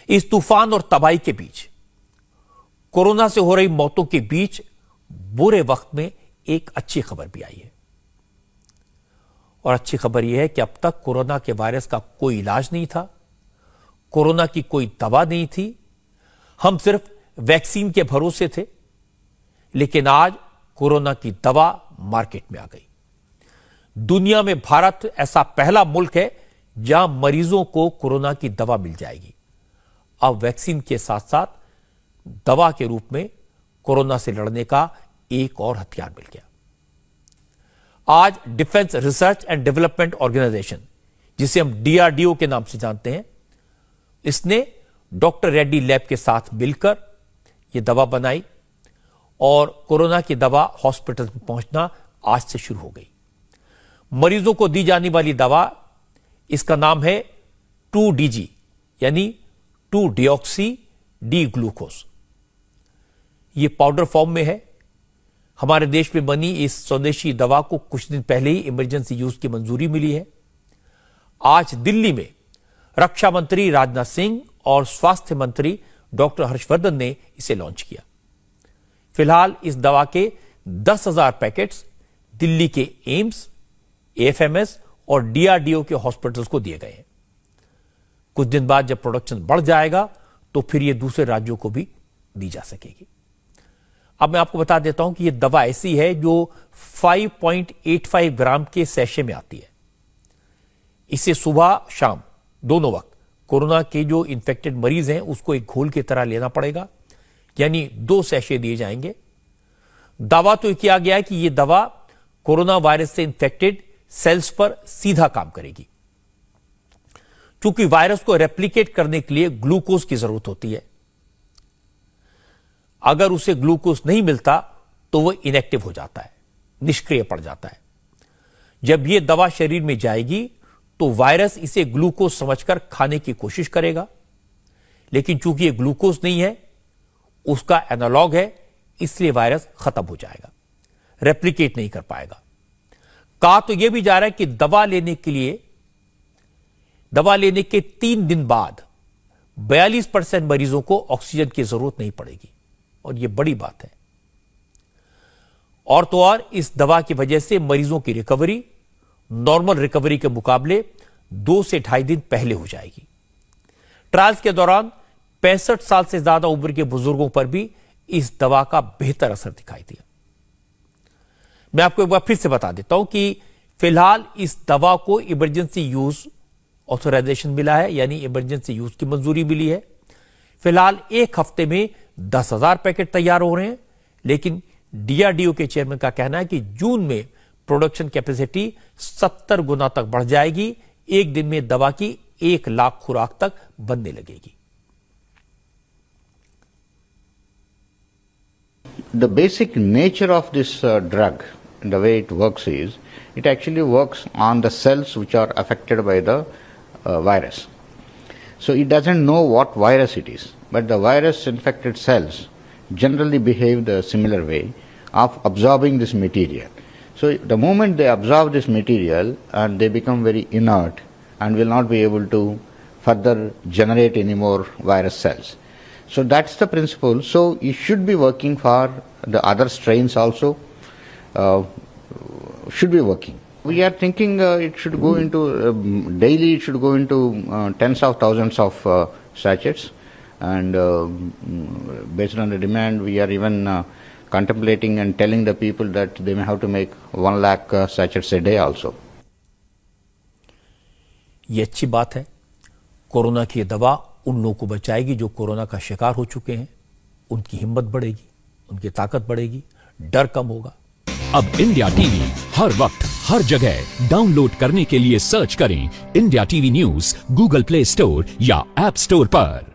इस तूफान और तबाही के बीच, कोरोना से हो रही मौतों के बीच बुरे वक्त में एक अच्छी खबर भी आई है। और अच्छी खबर यह है कि अब तक कोरोना के वायरस का कोई इलाज नहीं था, कोरोना की कोई दवा नहीं थी, हम सिर्फ वैक्सीन के भरोसे थे। लेकिन आज कोरोना की दवा मार्केट में आ गई। दुनिया में भारत ऐसा पहला मुल्क है जहां मरीजों को कोरोना की दवा मिल जाएगी। अब वैक्सीन के साथ साथ दवा के रूप में कोरोना से लड़ने का एक और हथियार मिल गया। आज defence research and development organisation, जिसे हम DRDO के नाम से जानते हैं, इसने डॉक्टर रेड्डी लैब के साथ मिलकर यह दवा बनाई और कोरोना की दवा हॉस्पिटल में पहुंचना आज से शुरू हो गई। मरीजों को दी जाने वाली दवा, इसका नाम है 2DG यानी 2-डिऑक्सी डी ग्लूकोज। यह पाउडर फॉर्म में है। हमारे देश में बनी इस स्वदेशी दवा को कुछ दिन पहले ही इमरजेंसी यूज की मंजूरी मिली है। आज दिल्ली में रक्षा मंत्री राजनाथ सिंह और स्वास्थ्य मंत्री डॉक्टर हर्षवर्धन ने इसे लॉन्च किया। फिलहाल इस दवा के 10,000 पैकेट्स दिल्ली के एम्स, AFMS और DRDO के हॉस्पिटल्स को दिए गए हैं। कुछ दिन बाद जब प्रोडक्शन बढ़ जाएगा तो फिर यह दूसरे राज्यों को भी दी जा सकेगी। अब मैं आपको बता देता हूं कि यह दवा ऐसी है जो 5.85 ग्राम के सैशे में आती है। इसे सुबह शाम दोनों वक्त कोरोना के जो इंफेक्टेड मरीज हैं उसको एक घोल की तरह लेना पड़ेगा, यानी 2 सैशे दिए जाएंगे। दावा तो किया गया है कि यह दवा कोरोना वायरस से इंफेक्टेड सेल्स पर सीधा काम करेगी। क्योंकि वायरस को रेप्लिकेट करने के लिए ग्लूकोज की जरूरत होती है। अगर उसे ग्लूकोज नहीं मिलता तो वह इनएक्टिव हो जाता है, निष्क्रिय पड़ जाता है। जब यह दवा शरीर में जाएगी तो वायरस इसे ग्लूकोज समझकर खाने की कोशिश करेगा, लेकिन चूंकि यह ग्लूकोज नहीं है, उसका एनालॉग है, इसलिए वायरस खत्म हो जाएगा, रेप्लिकेट नहीं कर पाएगा। कहा तो यह भी जा रहा है कि दवा लेने के 3 दिन बाद 42% मरीजों को ऑक्सीजन की जरूरत नहीं पड़ेगी, और यह बड़ी बात है। और तो और इस दवा की वजह से मरीजों की रिकवरी नॉर्मल रिकवरी के मुकाबले 2 से 2.5 दिन पहले हो जाएगी। ट्रायल्स के दौरान 65 साल से ज्यादा उम्र के बुजुर्गों पर भी इस दवा का बेहतर असर दिखाई दिया। मैं आपको एक बार फिर से बता देता हूं कि फिलहाल इस दवा को इमरजेंसी यूज ऑथराइजेशन मिला है, यानी इमरजेंसी यूज की मंजूरी मिली है। फिलहाल 1 हफ्ते में 10,000 पैकेट तैयार हो रहे हैं, लेकिन DRDO के चेयरमैन का कहना है कि जून में प्रोडक्शन कैपेसिटी 70 गुना तक बढ़ जाएगी। एक दिन में दवा की 1 लाख खुराक तक बनने लगेगी। The basic nature of this drug, the way it works is, it actually works on the cells which are affected by the virus. So it doesn't know what virus it is, but the virus infected cells generally behave the similar way of absorbing this material. So the moment they absorb this material and they become very inert and will not be able to further generate any more virus cells. So that's the principle. So it should be working for the other strains also, should be working. We are thinking it should go into, daily it should go into tens of thousands of sachets, and based on the demand we are even contemplating and telling the people that they may have to make 1 lakh sachets a day also. ये अच्छी बात है। Corona की दवा उन लोगों को बचाएगी जो कोरोना का शिकार हो चुके हैं। उनकी हिम्मत बढ़ेगी, उनकी ताकत बढ़ेगी, डर कम होगा। अब इंडिया टीवी हर वक्त हर जगह डाउनलोड करने के लिए सर्च करें India TV news Google play store या ऐप स्टोर पर।